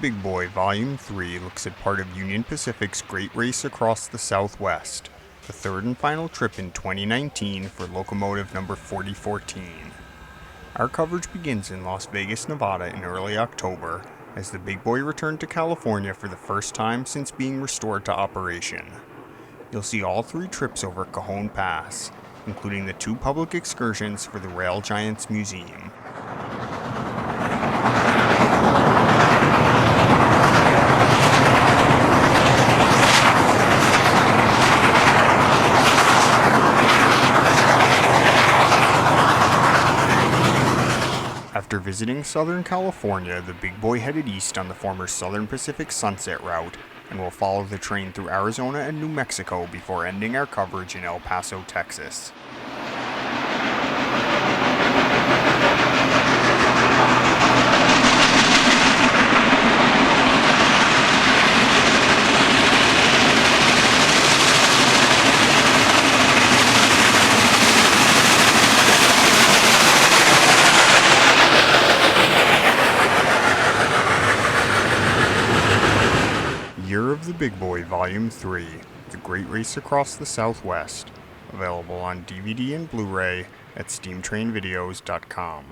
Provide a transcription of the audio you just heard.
Big Boy Volume 3 looks at part of Union Pacific's Great Race Across the Southwest, the third and final trip in 2019 for locomotive number 4014. Our coverage begins in Las Vegas, Nevada in early October, as the Big Boy returned to California for the first time since being restored to operation. You'll see all three trips over Cajon Pass, including the two public excursions for the RailGiants Museum. After visiting Southern California, the Big Boy headed east on the former Southern Pacific Sunset Route and will follow the train through Arizona and New Mexico before ending our coverage in El Paso, Texas. Year of the Big Boy Volume 3, The Great Race Across the Southwest, available on DVD and Blu-ray at SteamTrainVideos.com.